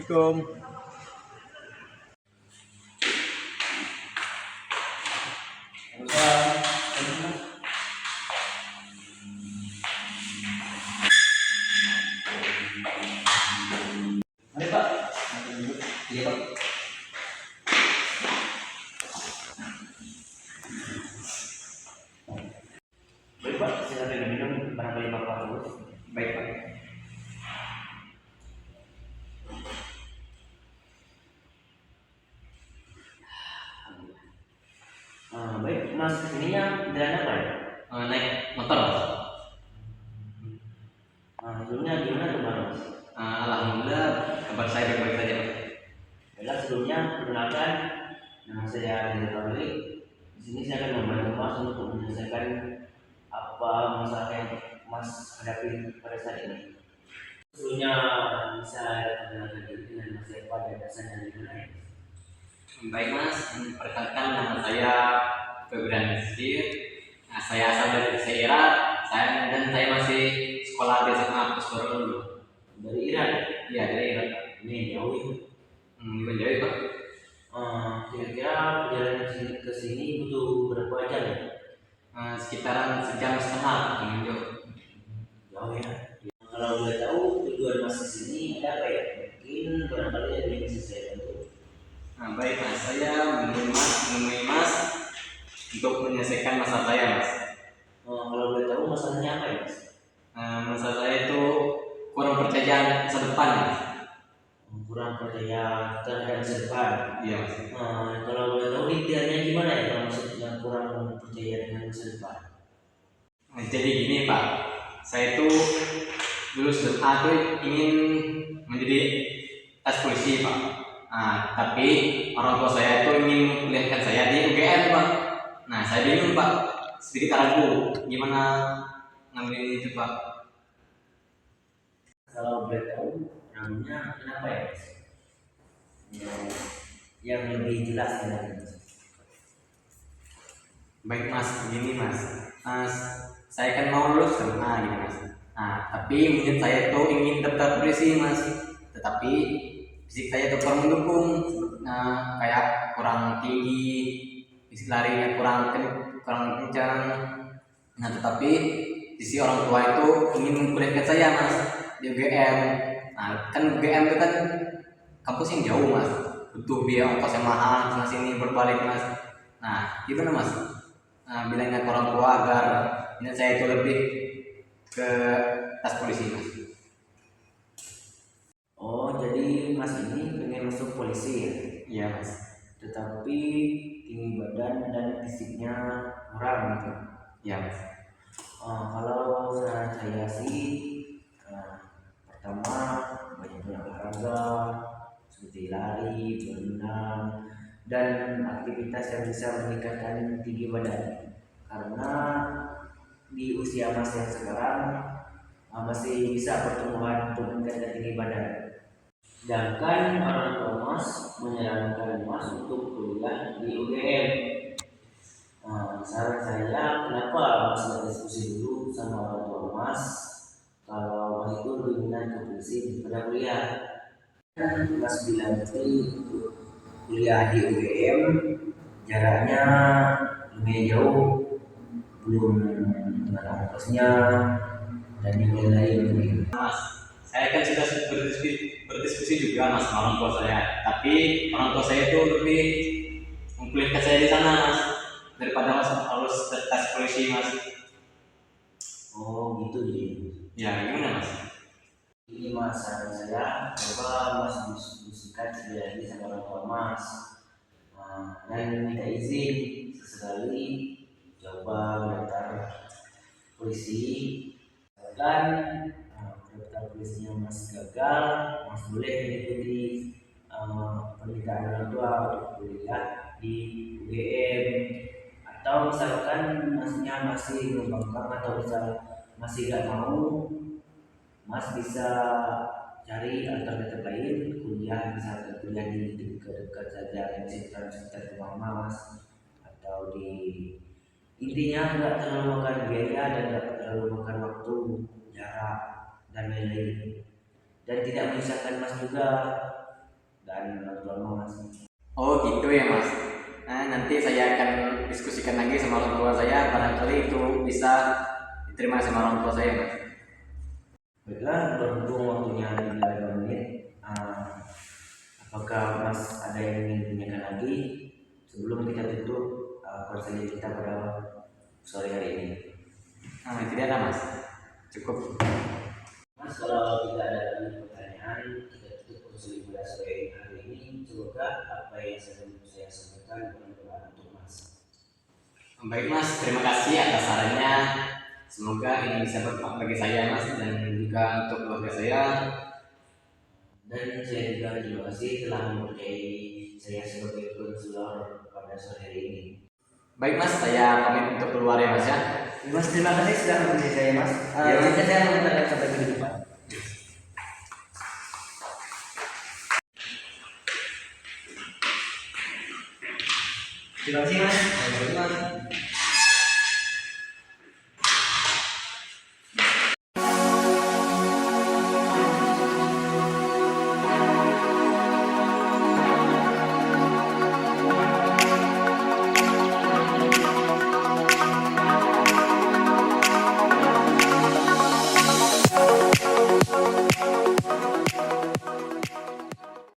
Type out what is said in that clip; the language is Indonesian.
Assalamualaikum. Mari Pak. Iya Pak. Baik Pak, silakan minum barangkali Bapak harus. Baik Pak. Baik Mas, ininya jalan apa ya? Naik motor Mas. Sebelumnya gimana tuh Mas? Alhamdulillah kabar saya baik-baik saja Mas. Baiklah, sebelumnya perkenalkan, nama saya Rizal Fadli. Di sini saya akan membantu Mas untuk menyelesaikan apa masalah yang Mas hadapi pada saat ini. Sebelumnya bisa perkenalkan diri dengan Mas siapa dan dasarnya dari mana ya? Baik Mas, perkenalkan nama saya Febrian Rizky. Saya asal dari Irak. Saya masih sekolah di SMA Pusbaro dulu. Dari Irak? Iya dari Irak. Ini jauh ya? Bukan jauh Pak. Kira-kira perjalanan ke sini butuh berapa jam ya? Sekitaran sejam setengah. Jauh ya. Kalau boleh tahu tujuan Mas ke sini ada apa ya? Mungkin barangkali ada yang bisa saya bantu. Baik Mas, saya menemui Mas untuk menyelesaikan masalah saya Mas. Kalau boleh tahu masalahnya apa ya Mas? Masalah saya itu kurang percaya masa depan ya. Kurang percaya terhadap masa depan. Iya Mas. Kalau boleh tahu idealnya gimana ya kalau maksudnya kurang percaya dengan masa depan? Jadi gini Pak, saya itu dulu SMA tuh ingin menjadi tes polisi Pak. Tapi orang tua saya itu ingin kuliahkan saya di UGM Pak. Saya bingung Pak, sedikit ragu gimana ngambil itu Pak. Kalau boleh tahu namanya kenapa ya Mas? Yang lebih jelas dari Mas. Baik Mas, begini Mas. Saya kan mau lulus SMA gitu Mas. Tapi mungkin saya tuh ingin daftar polisi Mas. Tetapi fisik saya tuh kurang mendukung. Kayak kurang tinggi, fisik larinya kurang kencang. Tetapi sisi orang tua itu ingin memperlihatkan saya Mas di UGM. Kan UGM itu kan kampus yang jauh Mas, butuh biaya ongkos yang mahal sana sini berbalik Mas. Gimana Mas? Bilangnya ke orang tua agar minat saya itu lebih ke tes polisi Mas. Oh, jadi Mas ini pengen masuk polisi ya? Iya Mas. Tetapi tinggi badan dan fisiknya kurang gitu. Iya Mas. Kalau saran saya sih, pertama banyak olahraga seperti lari, berenang, dan aktivitas yang bisa meningkatkan tinggi badan. Karena di usia Mas yang sekarang masih bisa pertumbuhan untuk meningkatkan tinggi badan. Sedangkan orang tua Mas menyarankan Mas untuk kuliah di UGM. Saran saya, kenapa Mas nggak diskusi dulu sama orang tua Mas kalau Mas itu lebih minat ke polisi daripada kuliah? Kan Mas bilang tadi kuliah di UGM jaraknya lumayan jauh, belum dengan ongkosnya dan yang lain. Mas, saya kan sudah berdiskusi juga Mas sama orang tua saya, tapi orang tua saya itu lebih memperlihatkan saya di sana Mas daripada Mas harus tes polisi Mas. Oh gitu ya. Gimana Mas? Ini Mas, saran saya coba Mas diskusikan sekali sama orang tua Mas, dan minta izin sesekali coba daftar polisi. Dan daftar polisinya Mas gagal, Mas boleh mengikuti permintaan orang tua untuk kuliah di UGM. Atau misalkan Masnya masih membangkang atau masih gak mau, Mas bisa cari alternatif lain kuliah, misalkan kuliah di dekat saja yang sekitar rumah Mas, atau di intinya nggak terlalu makan biaya dan nggak terlalu makan waktu, jarak dan lain-lain, dan tidak menyusahkan Mas juga. dan orang tuamu mas. Oh gitu ya mas. Nah, nanti saya akan diskusikan lagi sama orang tua saya, barangkali itu bisa diterima sama orang tua saya mas. Baiklah, berhubung waktunya tinggal 5 menit, apakah mas ada yang ingin ditanyakan lagi sebelum kita tutup konseling kita pada sore hari ini? Tidak ada mas, cukup. Mas, kalau tidak ada lagi pertanyaan, kita tutup konseling pada sore hari ini. Semoga apa yang saya sampaikan bermanfaat untuk mas. Baik mas, terima kasih atas sarannya. Semoga ini bisa bermanfaat bagi saya mas dan juga untuk keluarga saya. Dan saya juga terima kasih telah mempercayai saya sebagai konselor pada sore hari ini. Baik mas, saya pamit untuk keluar ya mas ya. Mas, terima kasih sudah mempercayai saya mas. Nanti saya mengucapkan sampai minggu depan. Terima kasih mas.